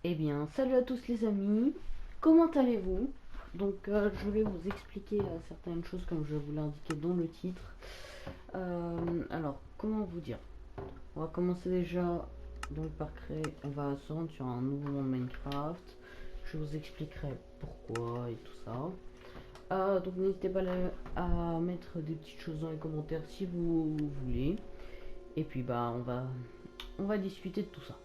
Eh bien, salut à tous les amis, comment allez-vous? Donc, je vais vous expliquer certaines choses comme je vous l'ai indiqué dans le titre. Alors, comment vous dire? On va commencer déjà donc par créer, on va se rendre sur un nouveau monde Minecraft. Je vous expliquerai pourquoi et tout ça. Donc n'hésitez pas à mettre des petites choses dans les commentaires si vous voulez. Et puis bah on va discuter de tout ça.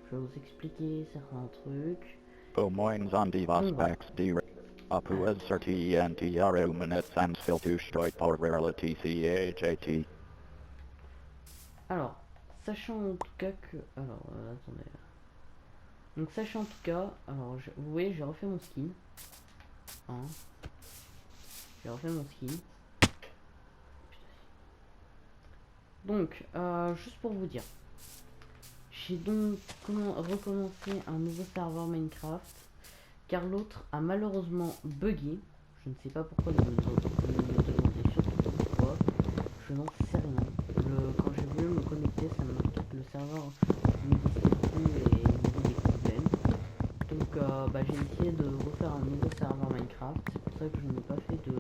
Je vais vous expliquer certains trucs. Pomoins andivas Donc voilà. pax dire apuas certi antiare minutes sans filtus toi par reality chat. Alors, sachant en tout cas que... Alors, attendez. Donc, sachant en tout cas... Alors, vous voyez, j'ai refait mon skin. Hein, j'ai refait mon skin. Donc, juste pour vous dire. J'ai donc recommencé un nouveau serveur Minecraft. Car l'autre a malheureusement bugué. Je ne sais pas pourquoi ne me demandez surtout pourquoi. Je n'en sais rien. Quand j'ai voulu me connecter, ça m'a marqué que le serveur n'existait plus et il y avait des problèmes. Donc j'ai essayé de refaire un nouveau serveur Minecraft. C'est pour ça que je n'ai pas fait de...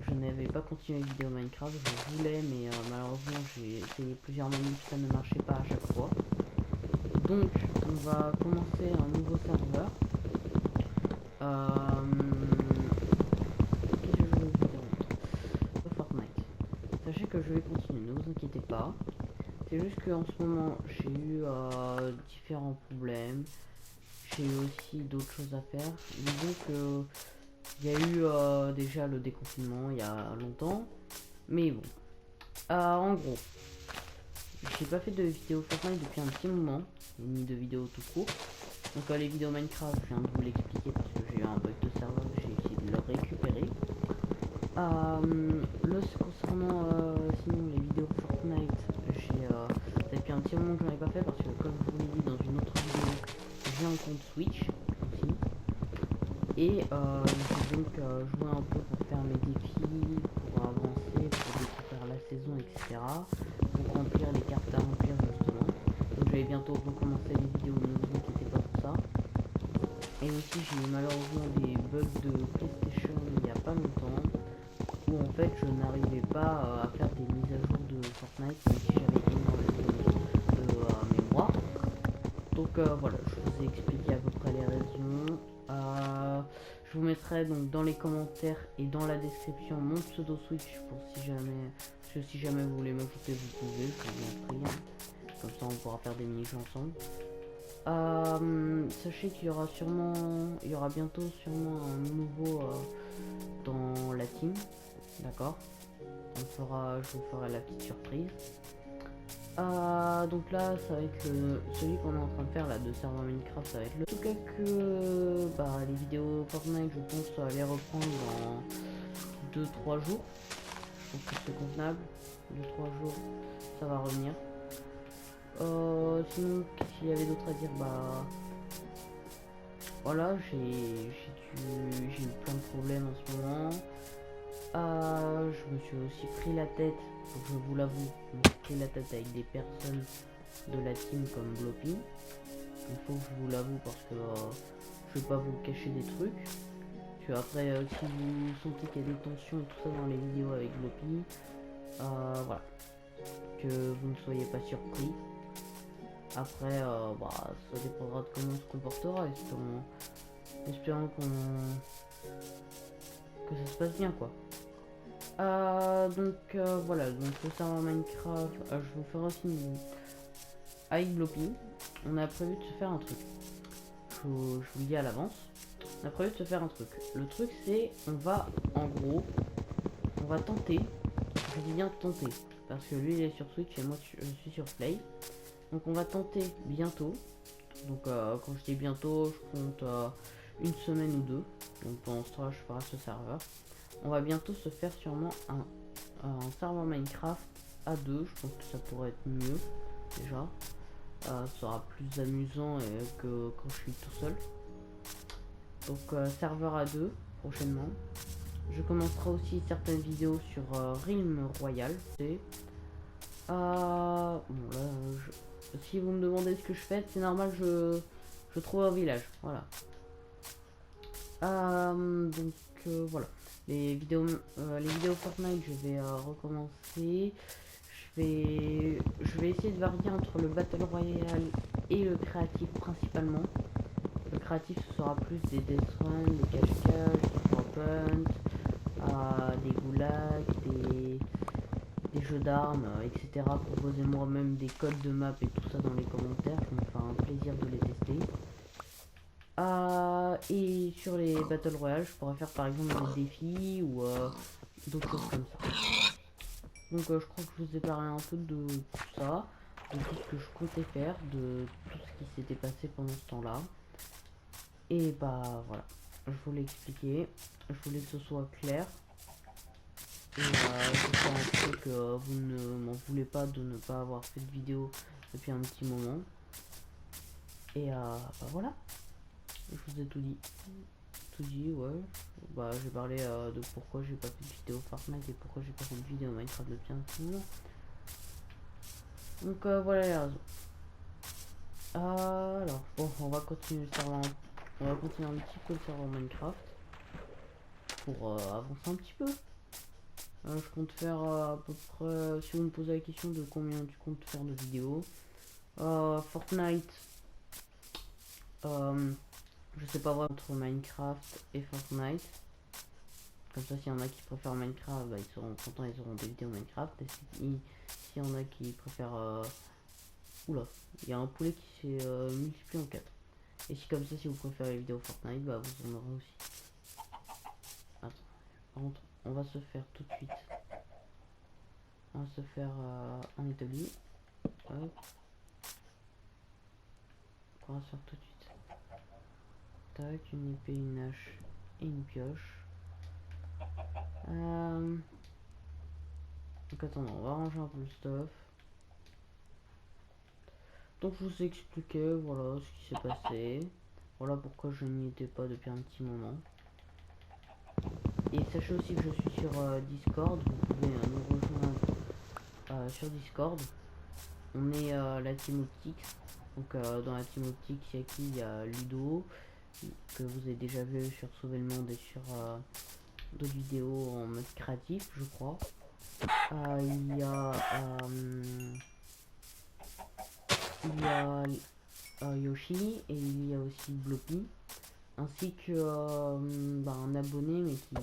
Je n'avais pas continué les vidéos Minecraft. Je voulais, mais malheureusement j'ai essayé plusieurs manifs, ça ne marchait pas à chaque fois. Donc on va commencer un nouveau serveur. Qu'est-ce que je veux vous dire d'autre? Fortnite. Sachez que je vais continuer, ne vous inquiétez pas. C'est juste qu'en ce moment j'ai eu différents problèmes. J'ai eu aussi d'autres choses à faire. Disons que il y a eu déjà le déconfinement il y a longtemps. Mais bon. En gros, j'ai pas fait de vidéo Fortnite depuis un petit moment. Ni de vidéo tout court. Donc les vidéos Minecraft, je viens de vous l'expliquer parce que j'ai eu un bug de serveur. J'ai essayé de le récupérer. Concernant sinon les vidéos Fortnite, depuis un petit moment que j'en ai pas fait parce que comme je vous l'ai dit dans une autre vidéo, j'ai un compte Switch aussi. Et j'ai donc joué un peu pour faire mes défis, pour avancer, pour découvrir la saison, etc. Pour remplir les cartes à remplir justement. Donc je vais bientôt recommencer les vidéos, ne vous inquiétez pas pour ça. Et aussi j'ai eu malheureusement des bugs de PlayStation il n'y a pas longtemps. Où en fait je n'arrivais pas à faire des mises à jour de Fortnite même si j'avais énormément de mémoire. Donc voilà, je vous ai expliqué à peu près les raisons. Je vous mettrai donc dans les commentaires et dans la description mon pseudo Switch pour si jamais vous voulez m'ajouter vous pouvez, je vous en prie. Comme ça on pourra faire des mini-jeux ensemble. Sachez qu'il y aura bientôt sûrement un nouveau dans la team. D'accord, je vous ferai la petite surprise. Donc là, ça va être celui qu'on est en train de faire là de serveur Minecraft, ça va être le. En tout cas que les vidéos Fortnite, je pense les reprendre dans 2-3 jours. Je pense que c'est convenable. 2-3 jours, ça va revenir. Sinon, qu'est-ce qu'il y avait d'autre à dire? Voilà, j'ai eu plein de problèmes en ce moment. Je me suis aussi pris la tête, je vous l'avoue, je me suis pris la tête avec des personnes de la team comme Bloppy. Il faut que je vous l'avoue parce que je vais pas vous cacher des trucs. Parce que après, si vous sentez qu'il y a des tensions et tout ça dans les vidéos avec Bloppy, voilà, que vous ne soyez pas surpris. Après, ça dépendra de comment on se comportera. Espérons que ça se passe bien quoi. Voilà, donc le serveur Minecraft, je vous ferai aussi avec Bloppy. On a prévu de se faire un truc. Je vous le dis à l'avance. On a prévu de se faire un truc. Le truc c'est, on va tenter. Je dis bien tenter. Parce que lui il est sur Switch et moi je suis sur Play. Donc on va tenter bientôt. Donc quand je dis bientôt, je compte une semaine ou deux. Donc pendant ce temps je ferai ce serveur. On va bientôt se faire sûrement un serveur Minecraft à deux. Je pense que ça pourrait être mieux déjà. Ça sera plus amusant que quand je suis tout seul. Donc serveur à deux prochainement. Je commencerai aussi certaines vidéos sur Realm Royal. Bon là Si vous me demandez ce que je fais, c'est normal, je trouve un village. Voilà. Voilà. Les vidéos Fortnite, je vais recommencer. Je vais essayer de varier entre le Battle Royale et le créatif principalement. Le créatif, ce sera plus des death runs, des cache-cache, des drop hunt, des goulags, des jeux d'armes, etc. Proposez-moi même des codes de map et tout ça dans les commentaires. Ça me fera un plaisir de les tester. Et sur les Battle Royale, je pourrais faire par exemple des défis ou d'autres choses comme ça. Donc je crois que je vous ai parlé un peu de tout ça, de tout ce que je comptais faire, de tout ce qui s'était passé pendant ce temps-là. Et bah voilà, je voulais expliquer, je voulais que ce soit clair. Et j'espère un peu que vous ne m'en voulez pas de ne pas avoir fait de vidéo depuis un petit moment. Et bah voilà, je vous ai tout dit. Tout dit, ouais. Bah j'ai parlé de pourquoi j'ai pas fait de vidéo Fortnite et pourquoi j'ai pas fait de vidéo Minecraft depuis un petit moment. Donc voilà les raisons. Alors bon, on va continuer un petit peu le serveur Minecraft pour avancer un petit peu. Je compte faire à peu près, si vous me posez la question de combien tu comptes faire de vidéos, Fortnite, je sais pas vraiment entre Minecraft et Fortnite. Comme ça, s'il y en a qui préfèrent Minecraft, bah, ils seront contents, ils auront des vidéos Minecraft. Et s'il y en a qui préfèrent... Oula, il y a un poulet qui s'est multiplié en 4. Et si comme ça, si vous préférez les vidéos Fortnite, bah vous en aurez aussi. Attends, par contre, on va se faire tout de suite. On va se faire un établi. Hop. On va se faire tout de suite. Tac, une épée, une hache et une pioche. Donc attendez, on va ranger un peu le stuff. Donc je vous ai expliqué, voilà ce qui s'est passé. Voilà pourquoi je n'y étais pas depuis un petit moment. Et sachez aussi que je suis sur Discord. Vous pouvez nous rejoindre sur Discord. On est la Team Optics. Donc dans la Team Optics, il y a qui? Il y a Ludo, que vous avez déjà vu sur Sauver le Monde et sur d'autres vidéos en mode créatif, je crois. Il y a Yoshi et il y a aussi Bloppy, ainsi que un abonné mais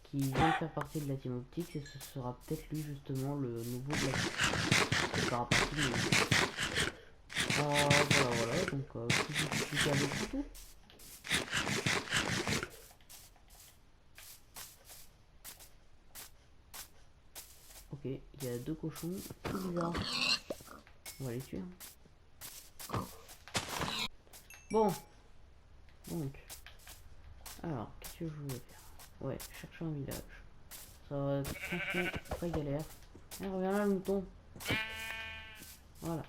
qui vient de faire partie de la Team Optics et ce sera peut-être lui justement le nouveau de la team. Il fera partie de voilà, donc je vous explique avec tout. Ok, il y a deux cochons, c'est bizarre. On va les tuer. Bon, donc, alors, qu'est-ce que je voulais faire? Ouais, chercher un village. Ça va être franchement très galère. Eh, reviens là, le mouton. Voilà.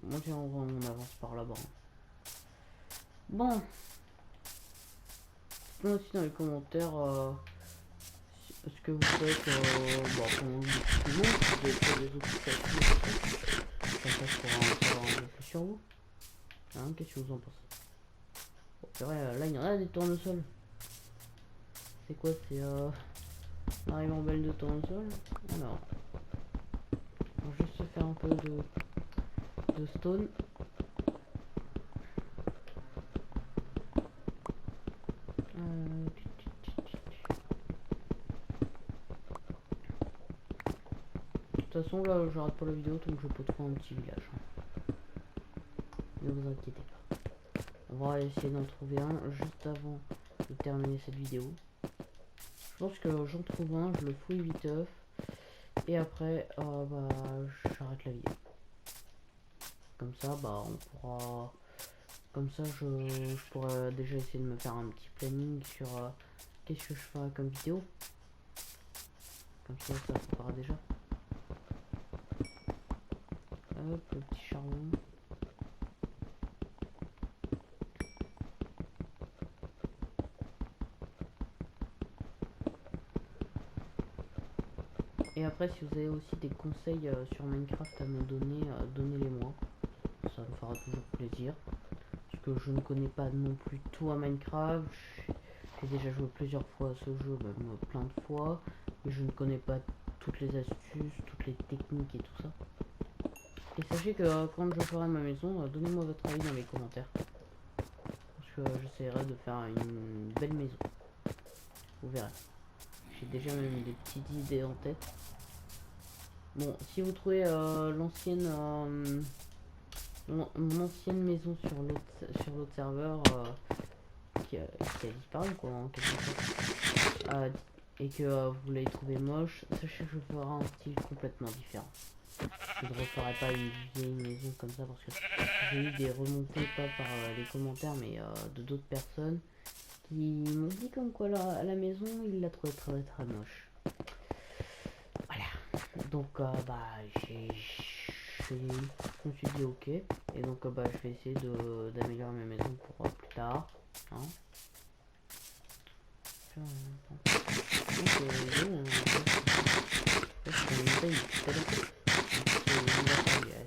Moi, tiens, on avance par là-bas. Bon. Dites-moi aussi dans les commentaires ce que vous faites, comment vous expliquez, si vous avez fait des occupations. Comme ça, je pourrais en savoir un peu plus sur vous. Hein, qu'est-ce que vous en pensez? Bon, c'est vrai, là, il y en a des tournesols. C'est quoi? C'est on arrive en belle de tournesol. Alors, on va juste se faire un peu de stone. De toute façon, là, j'arrête pas la vidéo donc je peux trouver un petit village. Ne vous inquiétez pas. On va essayer d'en trouver un juste avant de terminer cette vidéo. Je pense que j'en trouve un, je le fouille vite off. Et après, j'arrête la vidéo. Comme ça, on pourra... Comme ça, je pourrais déjà essayer de me faire un petit planning sur qu'est-ce que je ferai comme vidéo. Comme ça prépare déjà. Hop, le petit charbon. Et après, si vous avez aussi des conseils sur Minecraft à me donner, donnez-les moi. ça me fera toujours plaisir. Parce que je ne connais pas non plus tout à Minecraft. J'ai déjà joué plusieurs fois à ce jeu, même plein de fois. Mais je ne connais pas toutes les astuces, toutes les techniques et tout ça. Et sachez que quand je ferai ma maison, donnez-moi votre avis dans les commentaires. Parce que j'essaierai de faire une belle maison. Vous verrez. J'ai déjà même des petites idées en tête. Bon, si vous trouvez l'ancienne mon ancienne maison sur l'autre serveur qui a disparu quoi en quelque sorte, et que vous l'avez trouvé moche, sachez que je ferai un style complètement différent. Je ne referai pas une vieille maison comme ça parce que j'ai eu des remontées pas par les commentaires mais de d'autres personnes qui m'ont dit comme quoi la maison il l'a trouvé très très moche. Voilà. Donc je me suis dit ok et donc je vais essayer d'améliorer ma maison pour plus tard. Hein.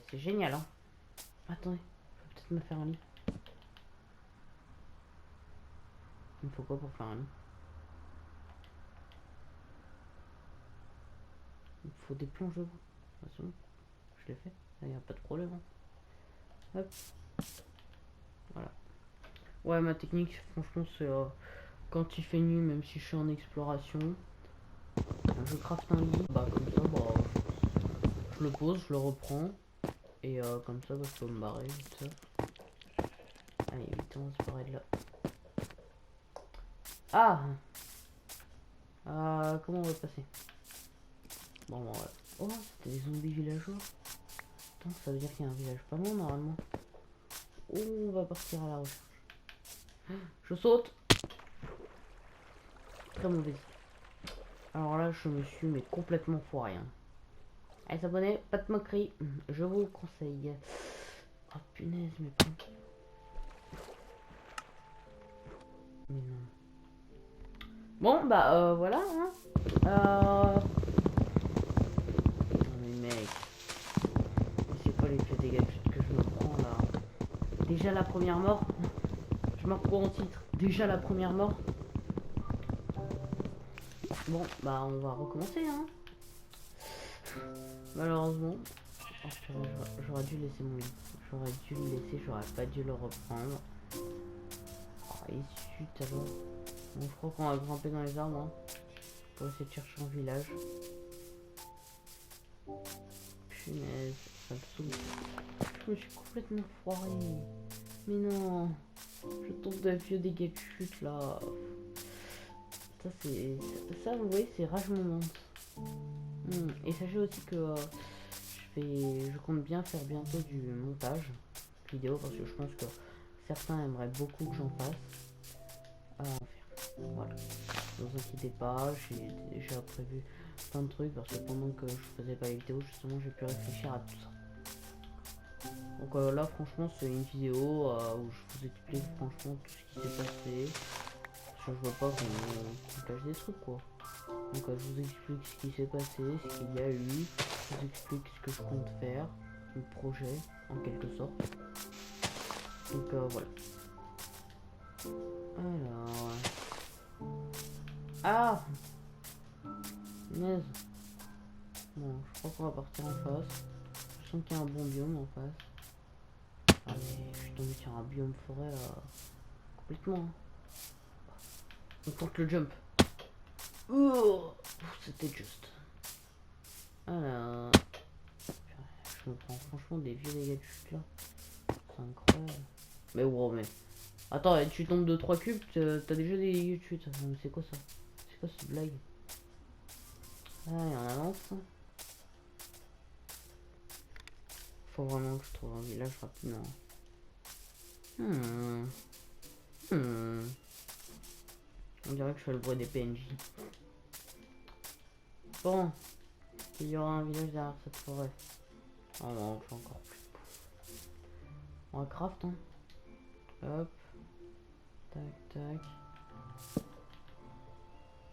C'est génial hein. Attendez, je vais peut-être me faire un lit. Il me faut quoi pour faire un lit? Il me faut des planches de bois. De toute façon, je l'ai fait, il n'y a pas de problème. Hein. Hop. Voilà. Ouais, ma technique, franchement, c'est quand il fait nuit, même si je suis en exploration, je craft un lit. Comme ça, je le pose, je le reprends. Et comme ça, je peux me barrer vite. Allez, vite, on va se barrer de là. Ah comment on va passer? Bon, voilà. Oh, c'était des zombies villageois. Attends, ça veut dire qu'il y a un village pas loin, normalement. Oh, on va partir à la recherche. Je saute. Très mauvaise. Alors là, je me suis mais complètement foiré. Hein. Allez, s'abonner, pas de moquerie. Je vous le conseille. Oh punaise, mais pas. Mais non. Bon, voilà. Hein. Non mais mec. C'est quoi les faits dégâts que je me prends là? Déjà la première mort. Je marque quoi en titre? Déjà la première mort. Bon, on va recommencer, hein. Malheureusement. Oh, j'aurais dû laisser mon lit. J'aurais dû le laisser, j'aurais pas dû le reprendre. Oh, et zut alors. Bon, je crois qu'on va grimper dans les arbres, hein, pour essayer de chercher un village. Punaise, ça me saoule. Je me suis complètement foiré. Mais non. Je tombe d'un vieux dégâts de chute là. Ça c'est. Ça vous voyez c'est rage moment. Et sachez aussi que je compte bien faire bientôt du montage vidéo parce que je pense que certains aimeraient beaucoup que j'en fasse. Voilà. Ne vous inquiétez pas, j'ai déjà prévu plein de trucs parce que pendant que je faisais pas les vidéos justement j'ai pu réfléchir à tout ça. Donc là franchement c'est une vidéo où je vous explique franchement tout ce qui s'est passé. Je vois pas qu'on cache des trucs quoi. Donc je vous explique ce qui s'est passé, ce qu'il y a eu, je vous explique ce que je compte faire, le projet en quelque sorte. Donc voilà. Alors. Ah Naise. Bon, je crois qu'on va partir en face. Je sens qu'il y a un bon biome en face. Ah mais je suis tombé sur un biome forêt complètement. On tente le jump. C'était juste. Alors. Je me prends franchement des vieux dégâts de chute là. C'est incroyable. Mais wow mais. Attends, tu tombes de 3 cubes, t'as déjà des dégâts de chute. Mais c'est quoi ça? C'est quoi cette blague? Ah, et on avance. Faut vraiment que je trouve un village rapidement. On dirait que je fais le bruit des PNJ. Bon, il y aura un village derrière cette forêt. Oh non, je suis encore plus. On va craft, hein. Hop. Tac, tac.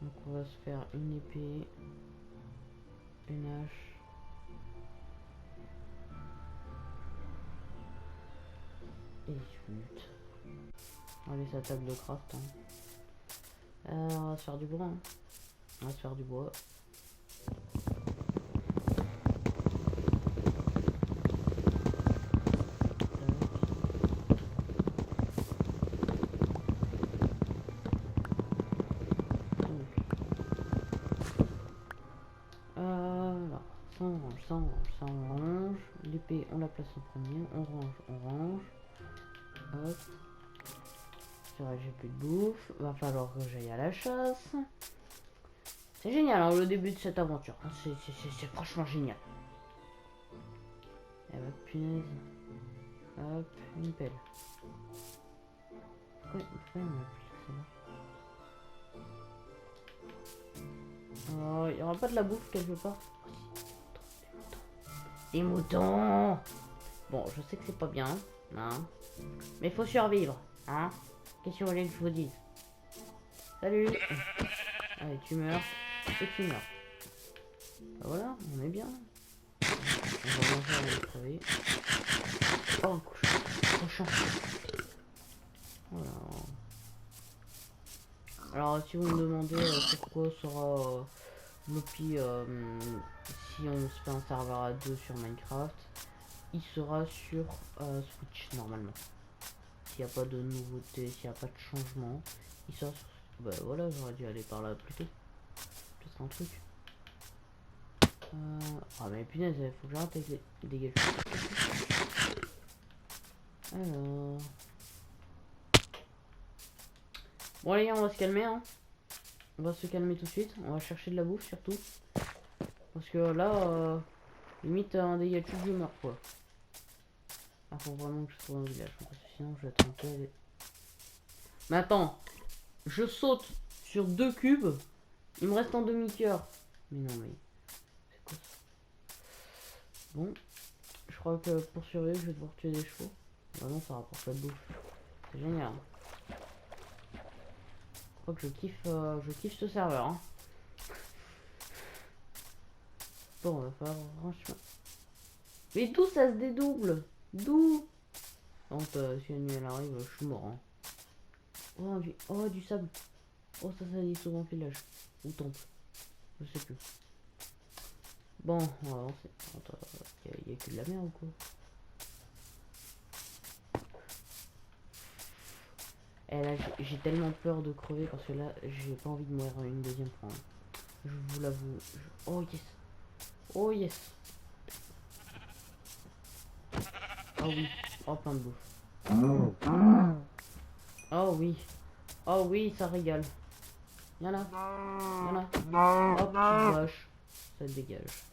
Donc on va se faire une épée. Une hache. Et zut. Allez, sa table de craft. Hein. On va se faire du bois. Hein. On va se faire du bois. Alors, ça on range, ça on range, ça on range. L'épée, on la place en premier. On range, on range. Hop. C'est vrai, j'ai plus de bouffe. Va falloir que j'aille à la chasse. C'est génial, hein, le début de cette aventure. C'est franchement génial. Et hop, punaise. Hop, une pelle. Pourquoi il m'a plus celle-là? Il y aura pas de la bouffe quelque part? Des moutons. Bon, je sais que c'est pas bien, hein. Mais faut survivre, hein. Qu'est-ce que vous voulez que je vous dise? Salut. Allez, tu meurs. Et tu meurs. Ben voilà, on est bien. On va manger avant de crever. Oh, cochon. Voilà. Alors, si vous me demandez pourquoi sera Lopi si on se fait un serveur à 2 sur Minecraft, il sera sur Switch normalement. S'il n'y a pas de nouveauté, s'il n'y a pas de changement, il sera sur... Bah voilà, j'aurais dû aller par là plus tôt. C'est un truc. Ah mais punaise, il faut que j'arrête avec les dégâts. Alors... Bon les gars, on va se calmer hein. On va se calmer tout de suite. On va chercher de la bouffe surtout. Parce que là, limite un dégât de chute, je meurs quoi. Ah, faut vraiment que je trouve un village. Parce que sinon je vais être en quel... Mais attends, je saute sur 2 cubes. Il me reste un demi-cœur. Mais non mais... C'est quoi ça? Bon. Je crois que pour survivre, je vais devoir tuer des chevaux. Bah non, ça rapporte pas de bouffe. C'est génial. Je crois que je kiffe ce serveur. Hein. Bon, on va faire franchement. Mais d'où ça se dédouble? D'où? Donc, si la nuit elle arrive, je suis mort. Hein. Oh, du sable. Oh, ça dit souvent village. Ou temple. Je sais plus. Bon, on va avancer. Il y a que de la merde ou quoi? Et là, j'ai tellement peur de crever parce que là, j'ai pas envie de mourir une deuxième fois. Hein. Je vous l'avoue. Oh yes. Oh yes. Oh oui. Oh plein de bouffe. Oh oui. Oh oui, ça régale. Y'en a. Y'en a. Oh petite vache. Ça dégage.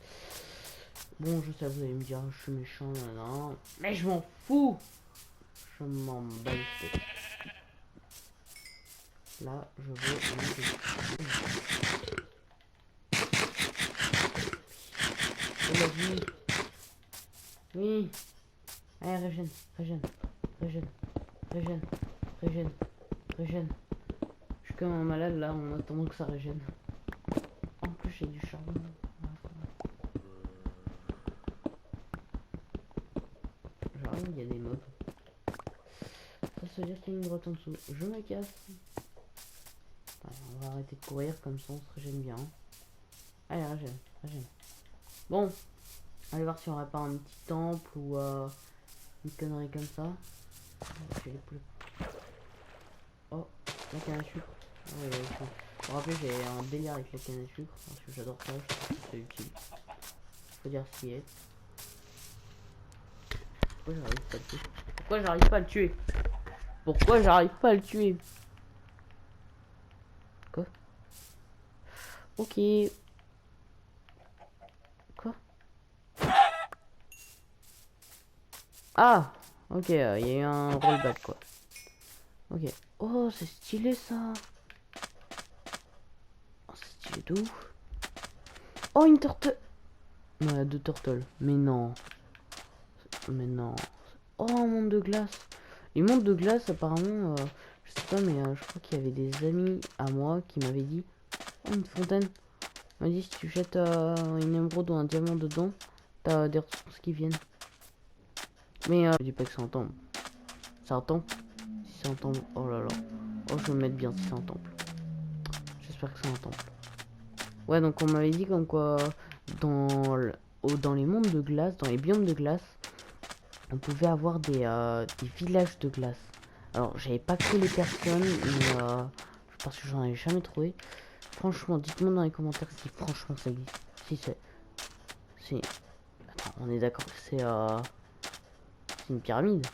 Bon, je sais, vous allez me dire, je suis méchant, non. Mais je m'en fous. Je m'en bats les steaks. Là, je veux monter. Oh la vie. Oui. Allez, régène. Je suis comme un malade là en attendant que ça régène. En plus, j'ai du charbon. J'arrive, il y a des mobs. Ça se veut dire qu'il y a une grotte en dessous. Je me casse. Allez, on va arrêter de courir comme ça on se régène bien. Allez, régène. Bon, allez voir si on répare un petit temple ou une connerie comme ça. J'ai les poules. Oh, la canne à sucre. Ouais, vous rappelez, j'ai un délire avec la canne à sucre parce que j'adore ça, je trouve que c'est utile. Faut dire ce qui est. Pourquoi j'arrive pas à le tuer? Pourquoi j'arrive pas à le tuer? Pourquoi j'arrive pas à le tuer? Quoi? Ok. Quoi? Ah! Ok, il y a eu un rollback quoi. Ok. Oh, c'est stylé ça! Oh, c'est stylé de ouf! Oh, une turtle! Ouais, 2 turtles. Mais non. Mais non. Oh, un monde de glace. Les mondes de glace, apparemment, je sais pas, mais je crois qu'il y avait des amis à moi qui m'avaient dit... Oh, une fontaine. On m'a dit, si tu jettes une émeraude ou un diamant dedans, t'as des ressources qui viennent. Mais je dis pas que ça en tombe. C'est un temple? Si c'est un temple, oh là là. Oh, je vais me mettre bien si c'est un temple. J'espère que c'est un temple. Ouais, donc on m'avait dit comme quoi dans les mondes de glace, dans les biomes de glace, on pouvait avoir des villages de glace. Alors, j'avais pas cru les personnes, mais parce que j'en avais jamais trouvé. Franchement, dites-moi dans les commentaires si franchement ça existe. Si c'est... Attends, on est d'accord que c'est une pyramide.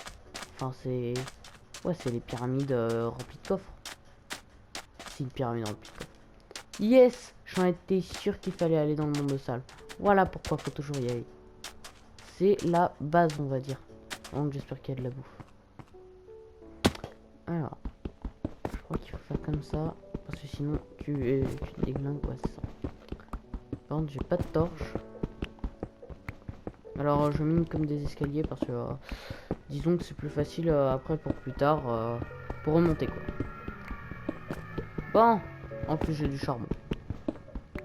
Enfin, c'est... Ouais, c'est les pyramides remplies de coffres. C'est une pyramide remplie de coffres. Yes! J'en étais sûr qu'il fallait aller dans le monde de salle. Voilà pourquoi faut toujours y aller. C'est la base, on va dire. Donc j'espère qu'il y a de la bouffe. Alors, je crois qu'il faut faire comme ça. Parce que sinon, tu déglingues. Ouais, c'est ça. Par contre, j'ai pas de torche. Alors, je mine comme des escaliers parce que... disons que c'est plus facile après pour plus tard. Pour remonter, quoi. Bon! En plus, j'ai du charbon.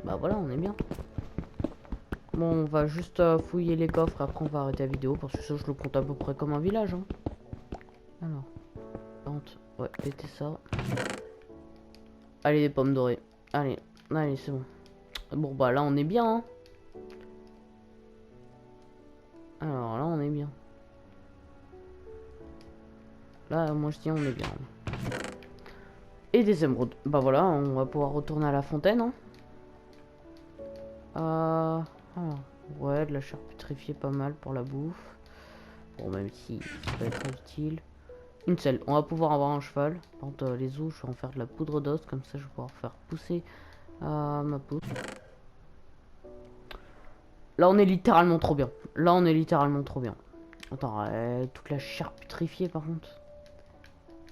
Bah voilà, on est bien. Bon, on va juste fouiller les coffres. Après, on va arrêter la vidéo. Parce que ça, je le compte à peu près comme un village. Hein. Alors. Ouais, pétez ça. Allez, les pommes dorées. Allez, allez, c'est bon. Bon, bah là, on est bien. Hein. Alors là, on est bien. Là, moi, je dis on est bien. Et des émeraudes. Bah voilà, on va pouvoir retourner à la fontaine. Hein. Ouais, de la chair pétrifiée, pas mal pour la bouffe. Bon, même si ça peut être utile. Une selle. On va pouvoir avoir un cheval. Par contre, les os, je vais en faire de la poudre d'os. Comme ça, je vais pouvoir faire pousser ma poudre. Là, on est littéralement trop bien. Là, on est littéralement trop bien. Attends, toute la chair pétrifiée, par contre.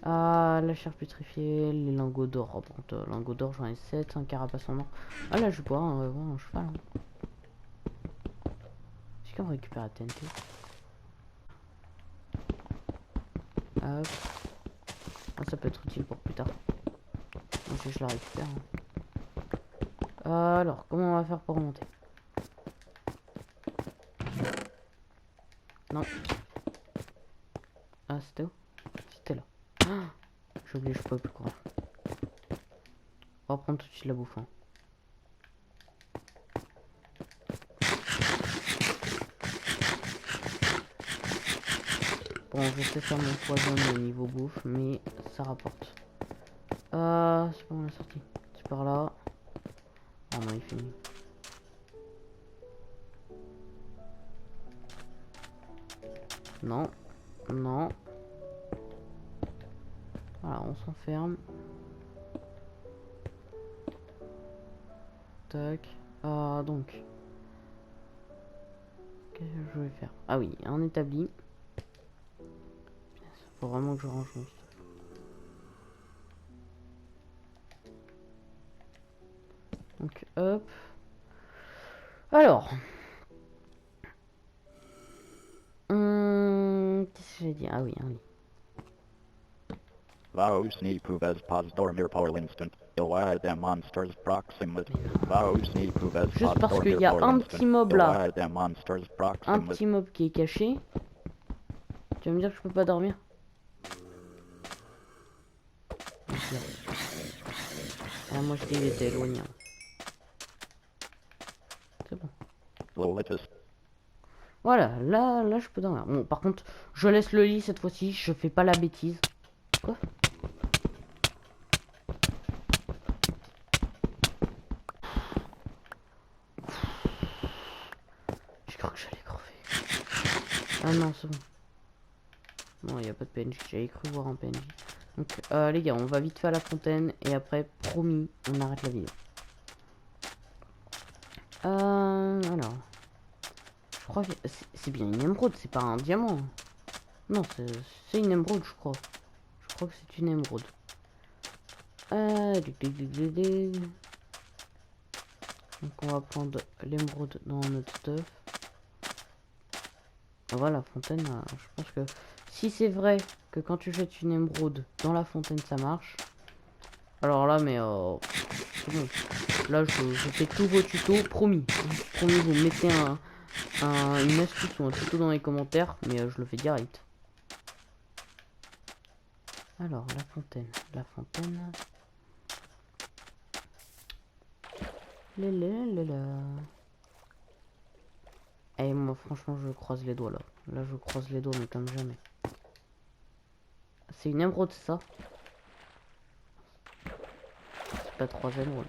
Ah, la chair pétrifiée, les lingots d'or. Oh, par contre, lingots d'or, j'en ai 7, un carapace en or. Ah, là, je vais pouvoir avoir un cheval. Hein. Est-ce qu'on récupère la TNT? Hop. Ah, ça peut être utile pour plus tard. Donc, je la récupère. Hein. Alors, comment on va faire pour remonter? Non. Ah, c'était où? C'était là. Ah, j'ai oublié, je peux plus courir. On va prendre tout de suite la bouffe. Hein. Bon, je sais faire mon poison au niveau bouffe, mais ça rapporte. C'est pas où la sortie. C'est par là. Oh non, il finit. Non. Non. Voilà, on s'enferme. Tac. Donc. Qu'est-ce que je vais faire? Ah oui, un établi. Faut vraiment que je range mon stuff. Donc, hop. Alors. Qu'est-ce que j'ai dit? Ah oui, un lit. Vausni Puves Paz Dormir Power Instant. Des monsters proximate. Vausni Puves Juste parce qu'il y a un petit mob là. Un petit mob qui est caché. Tu vas me dire que je peux pas dormir? Ah, moi je dis qu'il était éloigné. C'est bon. Voilà, là je peux dormir. Bon, par contre, je laisse le lit cette fois-ci. Je fais pas la bêtise. Quoi? J'ai cru que j'allais crever. Ah non, c'est bon. Non, il n'y a pas de PNJ. J'avais cru voir un PNJ. Donc, les gars, on va vite faire la fontaine. Et après, promis, on arrête la vidéo. Alors. Je crois que c'est bien une émeraude, c'est pas un diamant. Non, c'est une émeraude, je crois. Je crois que c'est une émeraude. Donc, on va prendre l'émeraude dans notre stuff. Voilà, fontaine, je pense que si c'est vrai que quand tu jettes une émeraude dans la fontaine ça marche, alors là mais c'est bon. Là je fais tous vos tutos, promis. Promis, vous mettez une astuce ou un tuto dans les commentaires, mais je le fais direct. Alors, la fontaine. La fontaine. Et moi, franchement, je croise les doigts là. Là, je croise les doigts, mais comme jamais. C'est une émeraude, c'est ça? C'est pas 3 émeraudes.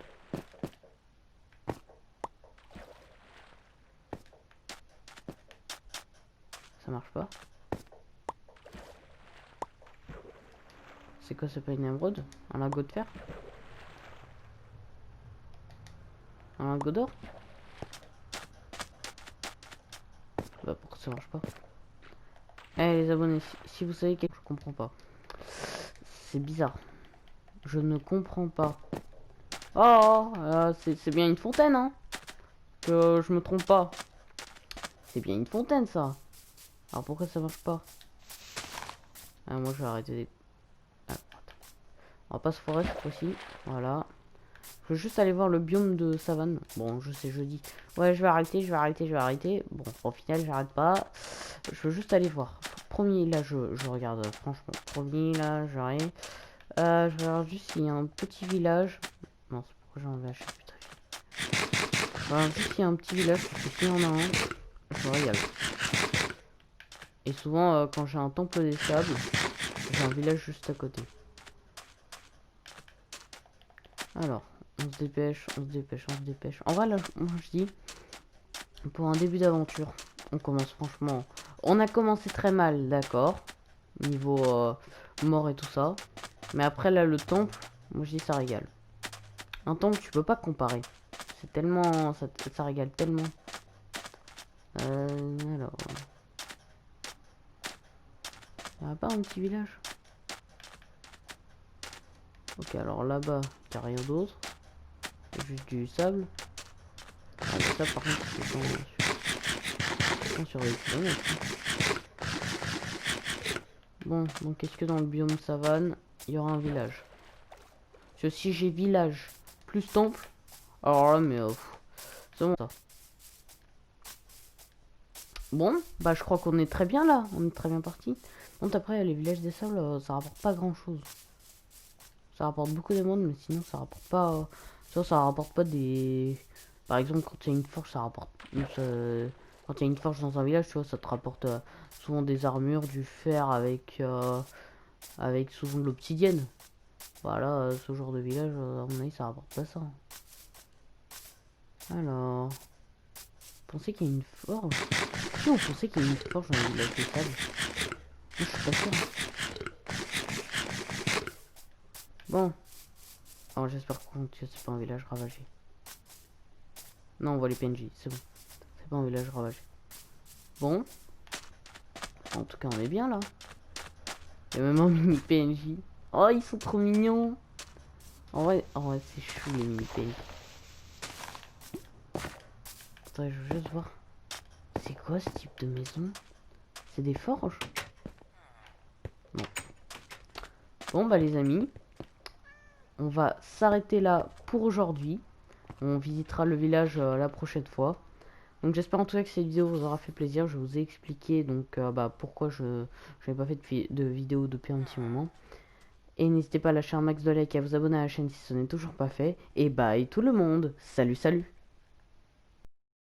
Ça marche pas. C'est quoi, c'est pas une émeraude? Un lingot de fer? Un lingot d'or? Bah pourquoi ça marche pas? Eh les abonnés, si vous savez quelque chose, je comprends pas. C'est bizarre. Je ne comprends pas. Oh, c'est bien une fontaine, hein? Que je me trompe pas. C'est bien une fontaine, ça. Alors pourquoi ça marche pas? Ah, moi je vais arrêter. Ah, on va pas se foirer cette fois-ci. Voilà. Je veux juste aller voir le biome de savane. Bon, je sais, je dis. Ouais, je vais arrêter, je vais arrêter, je vais arrêter. Bon, au final, j'arrête pas. Je veux juste aller voir. Premier, là, je regarde, franchement. Premier, là, j'arrive. Je vais voir juste s'il y a un petit village. Non, c'est pourquoi j'ai enlevé la putain. Je vais voir juste s'il y a un petit village. Parce que s'il y en a un, je me régale. Et souvent, quand j'ai un temple des sables, j'ai un village juste à côté. Alors, on se dépêche, on se dépêche, on se dépêche. En vrai, là, moi je dis, pour un début d'aventure, on commence franchement. On a commencé très mal, d'accord. Niveau mort et tout ça. Mais après, là, le temple, moi je dis, ça régale. Un temple, tu peux pas comparer. C'est tellement. Ça régale tellement. Alors. Il n'y a pas un petit village? Ok, alors là-bas, il n'y a rien d'autre. Juste du sable. Ah, ça, par contre, c'est sur les kilomètres. Bon, donc est-ce que dans le biome savane, il y aura un village? Parce que si j'ai village plus temple, alors là, mais c'est bon ça. Bon, bah je crois qu'on est très bien là, on est très bien parti. Donc après, les villages des sables, ça rapporte pas grand-chose. Ça rapporte beaucoup d'émeraudes, mais sinon ça rapporte pas... ça rapporte pas des... Par exemple, quand il y a une forge, ça rapporte... Quand il y a une forge dans un village, tu vois, ça te rapporte souvent des armures, du fer avec souvent de l'obsidienne. Voilà, ce genre de village, à mon avis, ça rapporte pas ça. Alors... Vous pensez qu'il y a une forge? Si vous pensez qu'il y a une forge dans le village des sables? Je suis pas sûr. Bon. Alors j'espère que c'est pas un village ravagé. Non, on voit les PNJ, c'est bon. C'est pas un village ravagé. Bon. En tout cas, on est bien là. Il y a même un mini PNJ. Oh, ils sont trop mignons. En vrai c'est chou les mini PNJ. Attends, je veux juste voir. C'est quoi ce type de maison? C'est des forges? Non. Bon, bah les amis. On va s'arrêter là pour aujourd'hui. On visitera le village la prochaine fois. Donc j'espère en tout cas que cette vidéo vous aura fait plaisir. Je vous ai expliqué donc pourquoi je n'avais pas fait de vidéo depuis un petit moment. Et n'hésitez pas à lâcher un max de like et à vous abonner à la chaîne si ce n'est toujours pas fait. Et bye tout le monde. Salut salut.